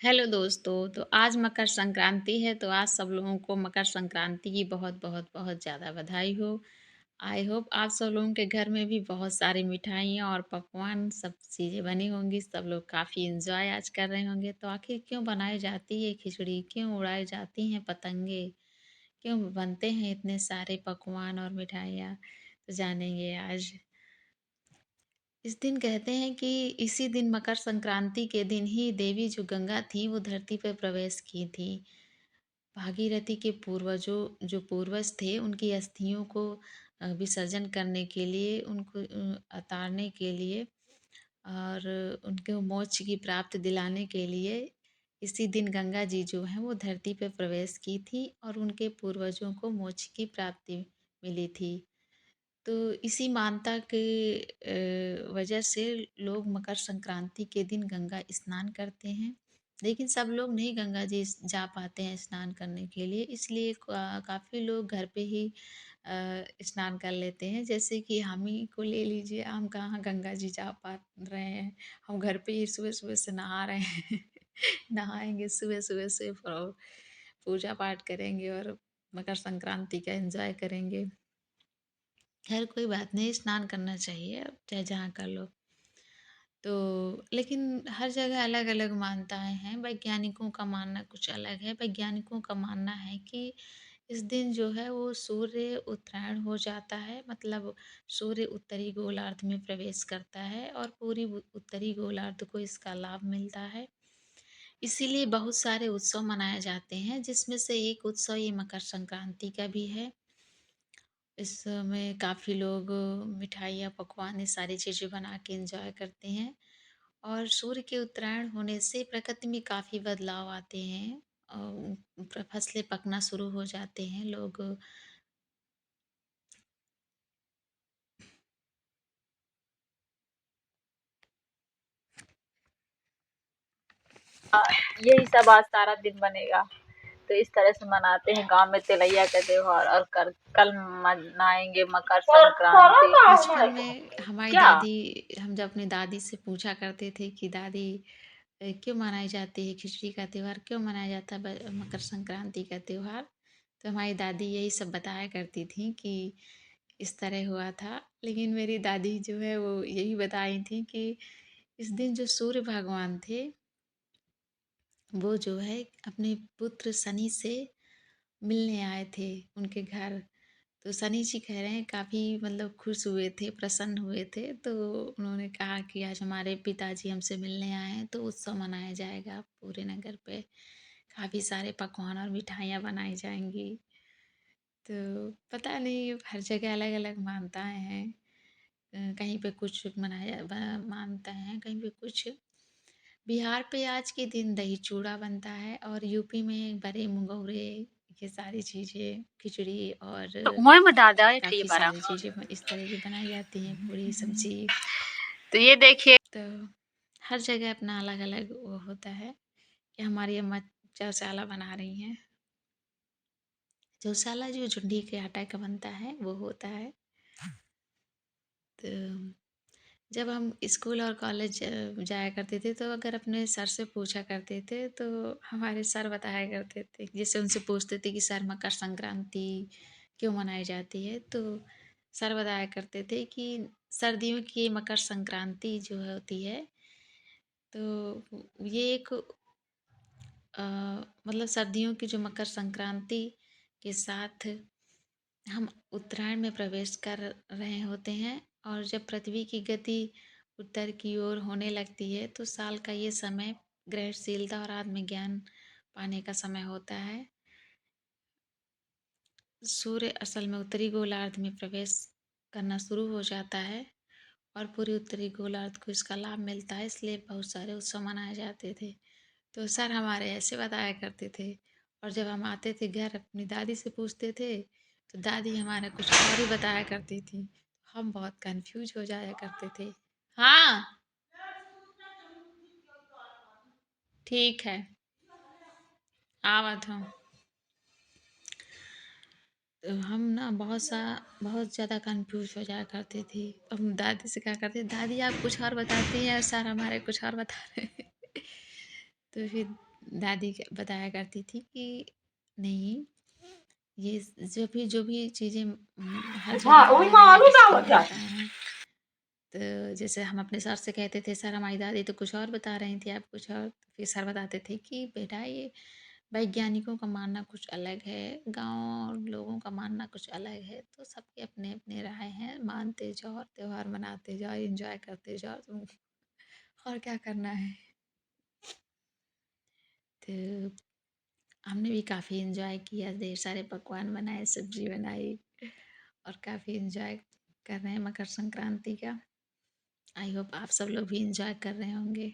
Hello दोस्तों, तो आज मकर संक्रांति है तो आज सब लोगों को मकर संक्रांति की बहुत बहुत बहुत ज़्यादा बधाई हो। आई होप आप सब लोगों के घर में भी बहुत सारी मिठाइयाँ और पकवान सब चीज़ें बनी होंगी। सब लोग काफ़ी एंजॉय आज कर रहे होंगे। तो आखिर क्यों बनाई जाती है खिचड़ी? क्यों उड़ाई जाती हैं पतंगे? क्यों बनते हैं इतने सारे पकवान और मिठाइयाँ? तो जानेंगे आज। इस दिन कहते हैं कि इसी दिन मकर संक्रांति के दिन ही देवी जो गंगा थी वो धरती पर प्रवेश की थी। भागीरथी के पूर्वजों जो पूर्वज थे उनकी अस्थियों को विसर्जन करने के लिए उनको उतारने के लिए और उनको मोक्ष की प्राप्ति दिलाने के लिए इसी दिन गंगा जी जो हैं वो धरती पर प्रवेश की थी और उनके पूर्वजों को मोक्ष की प्राप्ति मिली थी। तो इसी मानता के वजह से लोग मकर संक्रांति के दिन गंगा स्नान करते हैं। लेकिन सब लोग नहीं गंगा जी जा पाते हैं स्नान करने के लिए, इसलिए काफ़ी लोग घर पे ही स्नान कर लेते हैं। जैसे कि हम ही को ले लीजिए, हम कहाँ गंगा जी जा पा रहे हैं, हम घर पे ही सुबह-सुबह से नहा रहे हैं। नहाएँगे सुबह-सुबह से और पूजा पाठ करेंगे और मकर संक्रांति का एन्जॉय करेंगे। खैर कोई बात नहीं, स्नान करना चाहिए, अब चाहे जहाँ कर लो। तो लेकिन हर जगह अलग-अलग मान्यताएँ हैं, वैज्ञानिकों का मानना कुछ अलग है। वैज्ञानिकों का मानना है कि इस दिन जो है वो सूर्य उत्तरायण हो जाता है, मतलब सूर्य उत्तरी गोलार्ध में प्रवेश करता है और पूरी उत्तरी गोलार्ध को इसका लाभ मिलता है। इसीलिए बहुत सारे उत्सव मनाए जाते हैं, जिसमें से एक उत्सव ये मकर संक्रांति का भी है। इस समय काफ़ी लोग मिठाइयाँ, पकवान ये सारी चीज़ें बना के एंजॉय करते हैं और सूर्य के उत्तरायण होने से प्रकृति में काफ़ी बदलाव आते हैं। फसलें पकना शुरू हो जाते हैं। लोग यही सब आज सारा दिन बनेगा। तो इस तरह से मनाते हैं गांव में तिलैया का त्योहार और कल मनाएंगे मकर बचपन संक्रांति। में हमारी क्या दादी, हम जब अपनी दादी से पूछा करते थे कि दादी क्यों मनाई जाती है खिचड़ी का त्योहार, क्यों मनाया जाता है मकर संक्रांति का त्योहार, तो हमारी दादी यही सब बताया करती थी कि इस तरह हुआ था। लेकिन मेरी दादी जो है वो यही बताई थी कि इस दिन जो सूर्य भगवान थे वो जो है अपने पुत्र शनि से मिलने आए थे उनके घर। तो शनि जी कह रहे हैं काफ़ी मतलब खुश हुए थे, प्रसन्न हुए थे। तो उन्होंने कहा कि आज हमारे पिताजी हमसे मिलने आए हैं तो उत्सव मनाया जाएगा पूरे नगर पे। काफ़ी सारे पकवान और मिठाइयाँ बनाई जाएँगी। तो पता नहीं हर जगह अलग-अलग मान्यताएँ हैं। कहीं पे कुछ मनाया मानते हैं, कहीं पे कुछ। बिहार पे आज के दिन दही चूड़ा बनता है और यूपी में बड़े मुंगौरे, ये सारी चीज़ें, खिचड़ी और मैं बता दा ये काफ़ी बारा। सारी चीज़ें इस तरह की बनाई जाती हैं, पूड़ी सब्जी। तो ये देखिए। तो हर जगह अपना अलग-अलग वो होता है कि हमारी अम्मा चौसाला बना रही हैं। चौसाला जो जुंडी के आटा का बनता है वो होता है। तो जब हम स्कूल और कॉलेज जाया करते थे तो अगर अपने सर से पूछा करते थे तो हमारे सर बताया करते थे, जैसे उनसे पूछते थे कि सर मकर संक्रांति क्यों मनाई जाती है, तो सर बताया करते थे कि सर्दियों की मकर संक्रांति जो होती है तो ये एक मतलब सर्दियों की जो मकर संक्रांति के साथ हम उत्तरायण में प्रवेश कर रहे होते हैं और जब पृथ्वी की गति उत्तर की ओर होने लगती है तो साल का ये समय ग्रहणशीलता और आत्मज्ञान पाने का समय होता है। सूर्य असल में उत्तरी गोलार्ध में प्रवेश करना शुरू हो जाता है और पूरी उत्तरी गोलार्ध को इसका लाभ मिलता है, इसलिए बहुत सारे उत्सव मनाए जाते थे। तो सर हमारे ऐसे बताया करते थे और जब हम आते थे घर अपनी दादी से पूछते थे तो दादी हमारा कुछ और ही बताया करती थी। हम बहुत कंफ्यूज हो जाया करते थे। हाँ, ठीक है, आवत हूँ। तो हम ना बहुत ज़्यादा कंफ्यूज हो जाया करते थे। हम दादी से क्या करते, दादी आप कुछ और बताती हैं और सर हमारे कुछ और बता रहे हैं। तो फिर दादी बताया करती थी कि नहीं, ये जो भी चीज़ें हर जगह हाँ पे वही अलग माँ अलग आलू स्कीम दावत रहता जाती है। तो जैसे हम अपने सर से कहते थे, सर हमारी दादी तो कुछ और बता रही थी, आप कुछ और। तो फिर सर बताते थे कि बेटा ये वैज्ञानिकों का मानना कुछ अलग है, गाँव लोगों का मानना कुछ अलग है, तो सबके अपने अपने राय हैं, मानते जाओ और त्योहार मनाते जाओ, एंजॉय करते जाओ तुम, और क्या करना है। तो हमने भी काफ़ी एंजॉय किया, ढेर सारे पकवान बनाए, सब्जी बनाई, और काफ़ी एंजॉय कर रहे हैं मकर संक्रांति का। आई होप आप सब लोग भी एंजॉय कर रहे होंगे।